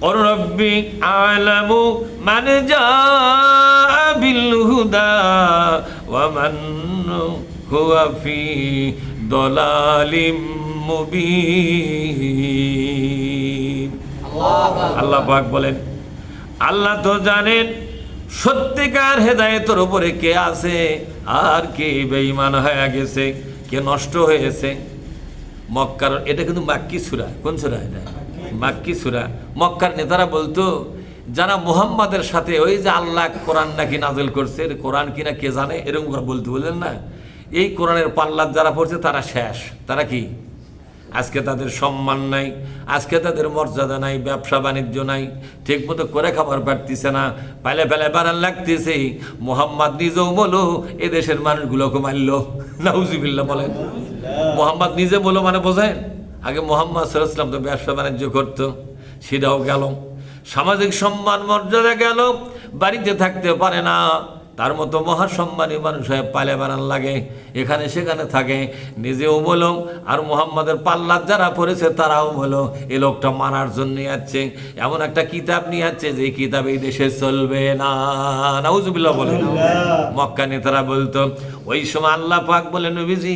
ওয়া রাব্বি আ'লামু মান জাআ বিল হুদা ওয়া মান হুয়া ফি দালালিম মুবিন। আল্লাহ পাক বলেন, আল্লাহ তো জানেন সত্যিকার হেদায়েতের উপরে কে আছে আর কে বেঈমান হয়ে গেছে, কে নষ্ট হয়েছে। মক্কার, এটা কিন্তু মাক্কি সূরা। কোন সূরা এটা? মাক্কি সূরা। মক্কার নেতারা বলতো, যারা মুহাম্মাদের সাথে ওই যে আল্লাহ কোরআন নাকি নাজিল করছে, কোরআন কিনা কে জানে, এরকম করে বলতে বললেন না। এই কোরআনের পাল্লাদ যারা পড়ছে তারা শেষ। তারা কি? আজকে তাদের সম্মান নাই, আজকে তাদের মর্যাদা নাই, ব্যবসা বাণিজ্য নাই, ঠিক মতো করে খাবার পারতেছে না, পাইলে ফেলে বাড়ান লাগতেছে। মোহাম্মদ নিজেও বলো এ দেশের মানুষগুলোকে মারলো, নাউজুবিল্লাহ বলেন। মোহাম্মদ নিজে বলো মানে বোঝেন? আগে মোহাম্মদ সাল্লাল্লাহু আলাইহি ওয়াসাল্লাম তো ব্যবসা বাণিজ্য করতো, সেটাও গেল। সামাজিক সম্মান মর্যাদা গেল, বাড়িতে থাকতে পারে না, তার মতো মহাসম্মানী মানুষ হয়ে পালে বানান লাগে, এখানে সেখানে থাকে, নিজেও বলো আর মুহাম্মাদের পাল্লাদ যারা পড়েছে তারাও বলো এই লোকটা মারার জন্য যাচ্ছে। এমন একটা কিতাব নিয়ে যাচ্ছে যে কিতাব এই দেশে চলবে না, নাউজুবিল্লাহ বলে। মক্কা নেতারা বলতো, ওই সময় আল্লাহ পাক বলে, নবীজি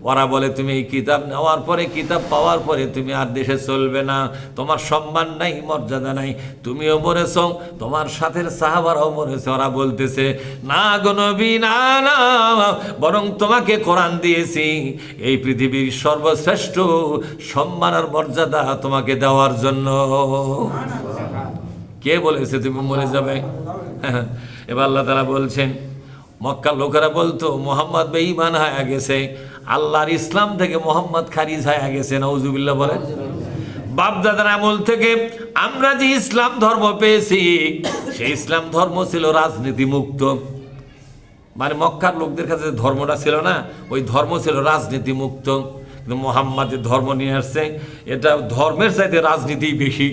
ওরা বলে তুমি এই কিতাব নেওয়ার পরে, কিতাব পাওয়ার পরে তুমি আর দেশে চলবে না, তোমার সম্মান নাই, মর্যাদা নাই, তুমিও মরেছ, তোমার সাথের সাহাবারাও মরেছে। ওরা বলতেছে, না গো নবী, না না, বরং তোমাকে কোরআন দিয়েছি এই পৃথিবীর সর্বশ্রেষ্ঠ সম্মান আর মর্যাদা তোমাকে দেওয়ার জন্য। কে বলেছে তুমি মরে যাবে? এবার আল্লাহ তাআলা বলছেন, মক্কার লোকেরা বলতো মুহাম্মদ বেঈমান হয়ে গেছে, আল্লাহর ইসলাম থেকে মুহাম্মদ খারিজ হয়ে গেছে, নাউজুবিল্লাহ বলেন। বাপদাদার আমল থেকে আমরা যে ইসলাম ধর্ম পেয়েছি, সেই ইসলাম ধর্ম ছিল রাজনীতি মুক্ত। মানে মক্কার লোকদের কাছে ধর্মটা ছিল না, ওই ধর্ম ছিল রাজনীতি মুক্ত। কিন্তু মুহাম্মদ যে ধর্ম নিয়ে আসছে, এটা ধর্মের চাইতে রাজনীতি বেশি।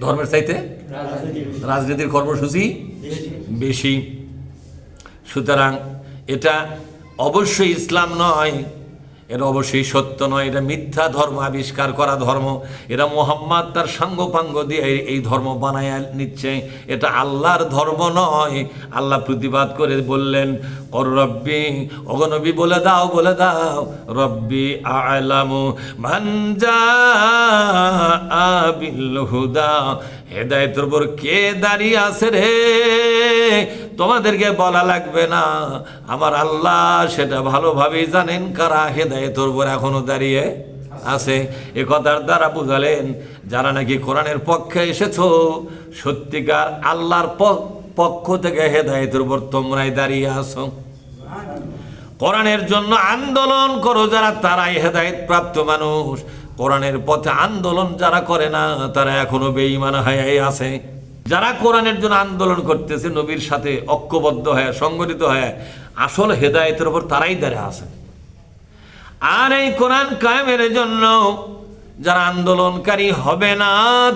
ধর্মের চাইতে রাজনীতির কর্মসূচি বেশি। সুতরাং এটা অবশ্যই ইসলাম নয়, এটা অবশ্যই সত্য নয়, এটা মিথ্যা ধর্ম, আবিষ্কার করা ধর্ম। এরা মুহাম্মদ তার সাঙ্গপাঙ্গ দিয়ে এই ধর্ম বানায় নিচ্ছে, এটা আল্লাহর ধর্ম নয়। আল্লাহ প্রতিবাদ করে বললেন, কর রব্বি, ওগো নবী বলে দাও, বলে দাও, রব্বি আ'লামু মান জাআ বিল হুদা, হেদায়েতের উপর কে দাঁড়িয়ে আছে রে, তোমাদেরকে বলা লাগবে না, আমার আল্লাহ সেটা ভালোভাবেই জানেন কারা হেদায়েতের উপর এখনো দাঁড়িয়ে আছে। এ কথার দ্বারা বুঝালেন, যারা নাকি কোরআনের পক্ষে এসেছো, সত্যিকার আল্লাহর পক্ষ থেকে হেদায়েতের উপর তোমরাই দাঁড়িয়ে আছো। কোরআনের জন্য আন্দোলন করো যারা, তারাই হেদায়েত প্রাপ্ত মানুষ। কোরআনের পথে আন্দোলন যারা করে না, তারা এখনো বেঈমান হয়ে আছে। যারা কোরআনের জন্য আন্দোলন করতেছে, নবীর সাথে ঐক্যবদ্ধ হয়ে, সংগঠিত হয়ে, আসল হেদায়েতের উপর তারাই দাঁড়িয়ে আছে। আর এই কোরআন কায়েমের জন্য যারা আন্দোলনকারী হবে না,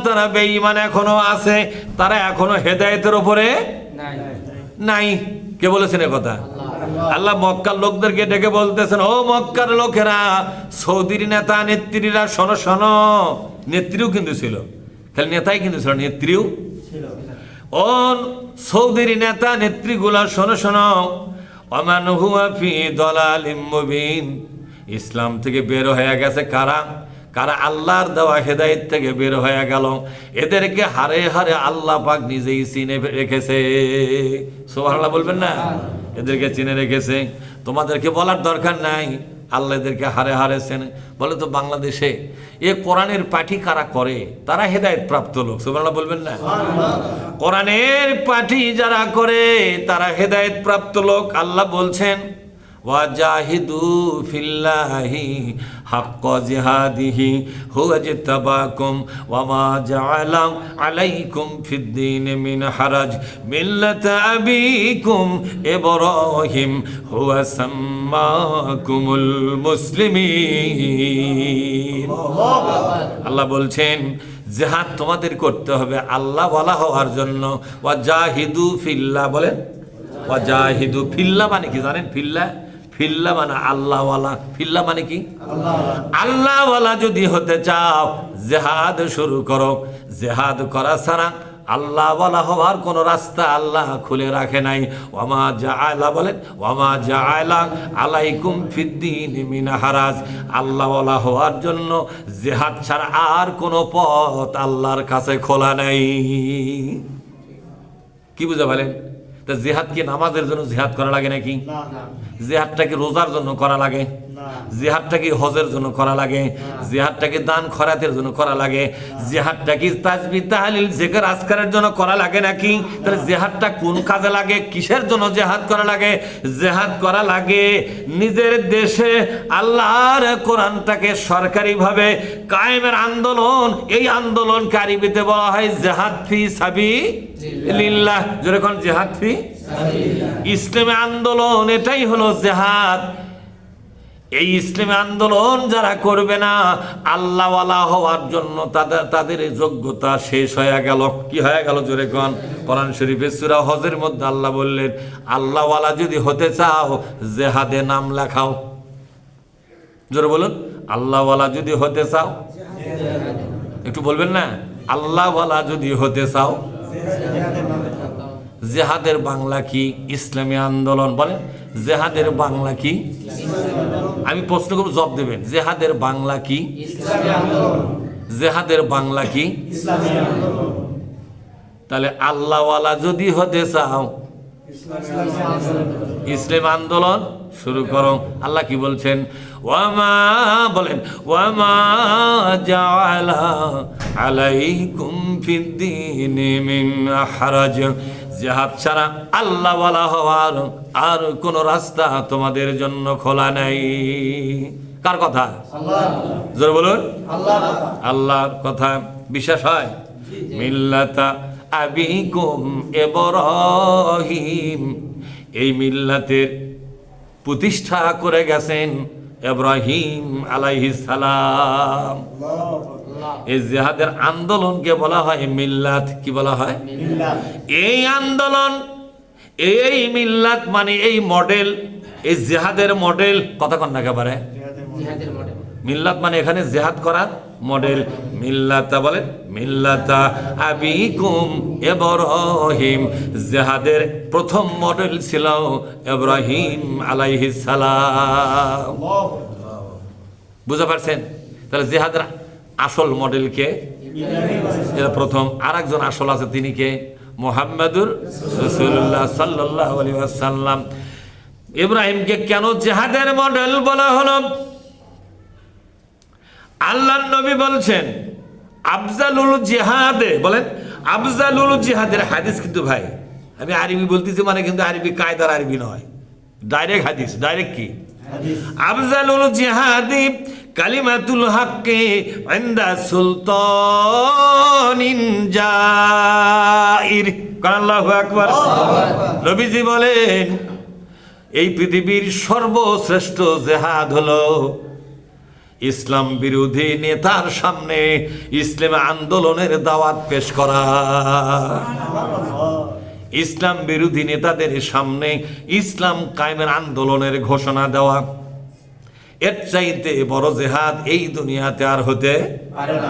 তারা বেঈমান এখনো আছে, তারা এখনো হেদায়েতের উপরে নাই। কে বলেছেন এ কথা? আল্লাহ মক্কার লোকদেরকে ডেকে বলতেছেন, ও মক্কার লোকেরা, সৌদির নেতা নেত্রীরা শোনো শোনো। নেত্রীও কিন্তু ছিল, খালি নেতাই কিন্তু ছিল, নেত্রীও। ও সৌদির নেতা নেত্রীগুলা শোনো শোনো, ওমান হুয়া ফি দালালিম মুবিন, ইসলাম থেকে বের হয়ে গেছে কারা? কারা আল্লাহর দেওয়া হেদায়েত থেকে বের হয়ে গেল, এদেরকে হারে হারে আল্লাহ পাক নিজেই চিনে রেখেছে। সুবহানাল্লাহ বলবেন না? এদেরকে চিনে রেখেছে, তোমাদেরকে বলার দরকার নাই, আল্লাহ এদেরকে হারে হারে চেনে। বলে তো বাংলাদেশে এ কোরআনের পাঠী কারা করে, তারা হেদায়েত প্রাপ্ত লোক। সুবহানাল্লাহ বলবেন না? কোরআনের পাঠী যারা করে তারা হেদায়েত প্রাপ্ত লোক। আল্লাহ বলছেন, ওয়াজাহিদু ফিল্লাহি হাক্কা জিহাদিহি হুয়া ইজতাবাকুম ওয়া মা জাআলা আলাইকুম ফিদ-দীন মিন হারাজ মিল্লাতা আবিকুম ইব্রাহিম হুয়া সাম্মাকুমুল মুসলিমিন। আল্লাহ বলছেন, জিহাদ তোমাদের করতে হবে আল্লাহ ওয়ালা হওয়ার জন্য। ওয়াজাহিদু ফিল্লাহ বলেন, ওয়াজাহিদু ফিল্লাহ মানে কি জানেন? ফিল্লাহ ফিল্লাহ মানে আল্লাহওয়ালা। ফিল্লাহ মানে কি? আল্লাহওয়ালা যদি হতে চাও জিহাদ শুরু করো। জিহাদ করা ছাড়া আল্লাহওয়ালা হওয়ার কোন রাস্তা আল্লাহ খুলে রাখে নাই। ওয়ামা জাআলা, বলেন ওয়ামা জাআলা আলাইকুম ফিদ্দীন মিন হারাজ। আল্লাহওয়ালা হওয়ার জন্য জিহাদ ছাড়া আর কোনো পথ আল্লাহর কাছে খোলা নাই। কি বুঝে বলেন? তা জিহাদ কি নামাজের জন্য জিহাদ করা লাগে নাকি? জিহাদটা কি রোজার জন্য করা লাগে? জিহাদটা কি হজের জন্য করা লাগে? জিহাদটা কি দান খয়রাতের জন্য করা লাগে? জিহাদটা কি তাসবিহ তাহলিল জিকির আজকারের জন্য করা লাগে নাকি? তাহলে জিহাদটা কোন কাজে লাগে? কিসের জন্য জিহাদ করা লাগে? জিহাদ করা লাগে নিজের দেশে আল্লাহর কোরআনটাকে সরকারিভাবে কায়েমের আন্দোলন। এই আন্দোলনকে আরবিতে বলা হয় জিহাদ ফি সাবিলিল্লাহ। যেরকম জিহাদ ফি ইসলামী আন্দোলন, এটাই হলো জিহাদ। এই ইসলামী আন্দোলন যারা করবে না, আল্লাহওয়ালা হওয়ার জন্য তাদের যোগ্যতা শেষ হয়ে গেল। কি হয়ে গেল? জোরে কোন। কোরআন শরীফের সূরা হজের মধ্যে আল্লাহ বললেন, আল্লাহওয়ালা যদি হতে চাও জিহাদে নাম লেখাও। জোরে বলুন, আল্লাহওয়ালা যদি হতে চাও। একটু বলবেন না? আল্লাহওয়ালা যদি হতে চাও। জিহাদের বাংলা কি? ইসলামী আন্দোলন। বলেন জিহাদের বাংলা কি? আমি প্রশ্ন করব, জবাব দেবেন। জিহাদের বাংলা কি? জিহাদের বাংলা কি? তাহলে আল্লাহওয়ালা যদি হতে চাও ইসলাম আন্দোলন শুরু করো। আল্লাহ কি বলছেন? ওয়ামা, বলেন ওয়ামা জাআলা আলাইকুম ফিদ্দীনি মিন হারাজ। জিহাদ ছাড়া আল্লাহওয়ালা হওয়ার আর কোন রাস্তা তোমাদের জন্য খোলা নাই। কার কথা? জোরে বলুন। আল্লাহর কথা। বিশ্বাস হয়? মিল্লাতা আবিকুম ইব্রাহিম, এই মিল্লাতের প্রতিষ্ঠা করে গেছেন ইব্রাহিম আলাইহিস সালাম। এই জিহাদের আন্দোলনকে বলা হয় মিল্লাত। কি বলা হয়? এই আন্দোলন, এই মিল্লাত মানে এই মডেল, এই জিহাদের মডেল। কথা কন না একেবারে। মিল্লাত মানে এখানে জিহাদ করার মডেল। মিল্লাতা, বলেন মিল্লাতা আবিকুম ইব্রাহিম। জিহাদের প্রথম মডেল ছিল ইব্রাহিম আলাইহিস সালাম। বুঝতে পারছেন? তাহলে জিহাদের আসল মডেল কে? এটা প্রথম। আরেকজন আসল আছে, তিনি কে? মুহাম্মাদুর রাসূলুল্লাহ সাল্লাল্লাহু আলাইহি ওয়াসাল্লাম। ইব্রাহিমকে কেন জিহাদের মডেল বলা হলো? আল্লাহর নবী বলছেন আফজালুল জিহাদে, বলেন আফজালুল জিহাদের হাদিস। কিন্তু ভাই আমি আরবি বলতেছি মানে কিন্তু আরবি কায়দার আরবি নয়, ডাইরেক্ট হাদিস। ডাইরেক্ট কি? আফজালুল জিহাদি কালিমাতুল হাক্কি ইনদা সুলতানিন জাইর। আল্লাহু আকবার। নবীজি বলেন এই পৃথিবীর সর্বশ্রেষ্ঠ জিহাদ হলো ইসলাম বিরোধী নেতার সামনে ইসলাম আন্দোলনের দাওয়াত পেশ করা। ইসলাম বিরোধী নেতাদের সামনে ইসলাম কায়েমের আন্দোলনের ঘোষণা দেওয়া। এর চাইতে বড় জিহাদ এই দুনিয়াতে আর হতে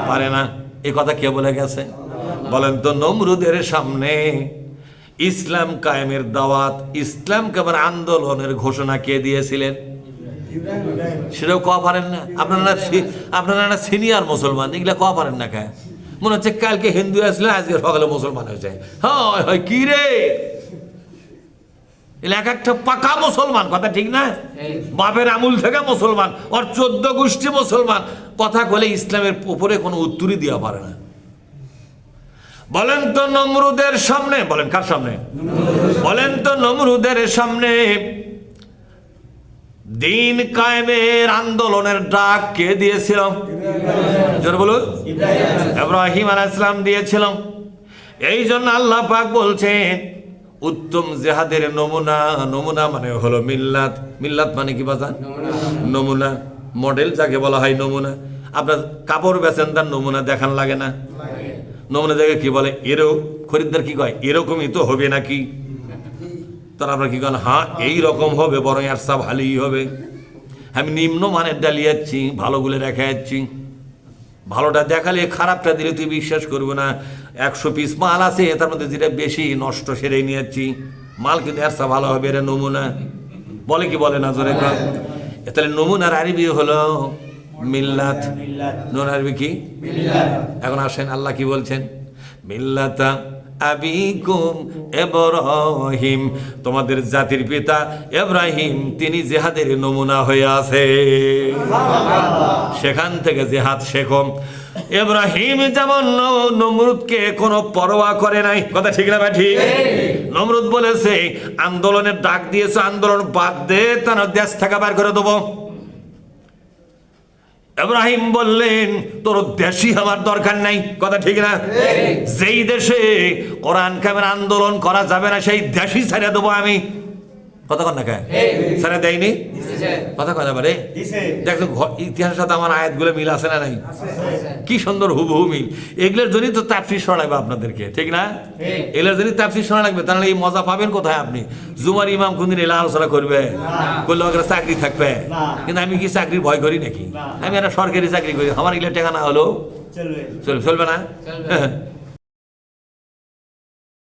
পারে না। এই কথা কে বলে গেছে? বলেন তো। নমরুদের সামনে ইসলাম কায়েমের দাওয়াত, ইসলাম কায়েমের আন্দোলনের ঘোষণা কে দিয়েছিলেন? সেটাও কওয়া পারেন না আপনারা না সিনিয়র মুসলমান, এগুলা কওয়া পারেন না। খায় মনে হচ্ছে কালকে হিন্দু আসলে আজকে সকালে মুসলমান হয়ে যায়। হয় কি রে, এক একটা পাকা মুসলমান। কথা ঠিক না? বাপের আমুল থেকে মুসলমান, ওর 14 গোষ্ঠী মুসলমান। কথা বলে ইসলামের উপরে কোনো উত্তরই দেওয়া পারে না। বলেন তো নমরুদের সামনে, বলেন কার সামনে? বলেন তো নমরুদের সামনে দিন কায়েমের আন্দোলনের ডাক কে দিয়েছিল? জোরে বলুন। ইব্রাহিম আলাইহিস সালাম দিয়েছিল। এই জন্য আল্লাহ পাক বলছেন উত্তম জিহাদের নমুনা। নমুনা মানে হলো মিল্লাত। মিল্লাত মানে কি বাজান? নমুনা, মডেল যাকে বলা হয় নমুনা। আপনার কাপড় বেচেন, তার নমুনা দেখান লাগে না? নমুনা দেখে কি বলে? এরও খরিদ্দার কি কয়? এরকমই তো হবে নাকি? তারা আমরা কি করেন, হ্যাঁ এই রকম হবে, বরং এর সব ভালোই হবে। আমি নিম্ন মানের ডালি যাচ্ছি, ভালোগুলো রেখে যাচ্ছি। ভালোটা দেখালে খারাপটা দিলে তুই বিশ্বাস করবো না। 100 পিস মাল আছে, তার মধ্যে যেটা বেশি নষ্ট সেরে নিয়ে যাচ্ছি, মাল কিন্তু এর সব ভালো হবে, এটা নমুনা। বলে কি বলে না জোরে কর? তাহলে নমুনার আরবি হলো মিল্লাত। নমুনার আরবি কি? এখন আসেন আল্লাহ কি বলছেন, মিল্লাতা আবিকুম ইব্রাহিম, তোমাদের জাতির পিতা ইব্রাহিম তিনি জিহাদের নমুনা হয়ে আছে। সেখান থেকে জিহাদ শেখো। ইব্রাহিম যেমন নমরুদকে কোনো পরোয়া করে নাই, কথা ঠিক না ভাই? ঠিক। নমরুদ বলেছে আন্দোলনের ডাক দিয়েছে, আন্দোলন বাদ দে, তার দেশ থেকে বার করে দেবো। ইব্রাহিম বললেন তোর দেশই আমার দরকার নাই, কথা ঠিক না? যেই দেশে কোরআন কায়েমের আন্দোলন করা যাবে না সেই দেশই ছেড়ে দেবো আমি, কথা কন না কে ছেড়ে দেয়নি, কথা কথা বলে। দেখো ইতিহাসের সাথে আমার আয়াতগুলো মিল আছে না নাই? কি সুন্দর হুবহু মিল। এগুলোর জন্যই তো তাফসীর শোনা লাগবে আপনাদেরকে, ঠিক না? এগুলোর জন্যই তাফসীর শোনা লাগবে, তাহলে এই মজা পাবেন কোথায় আপনি? জুমার ইমাম কোনদিন এলা আলোচনা করবে, করলে ওখানে চাকরি থাকবে। কিন্তু আমি কি চাকরির ভয় করি নাকি? আমি একটা সরকারি চাকরি করি, আমার এগুলো টাকা না হলেও চলবে না?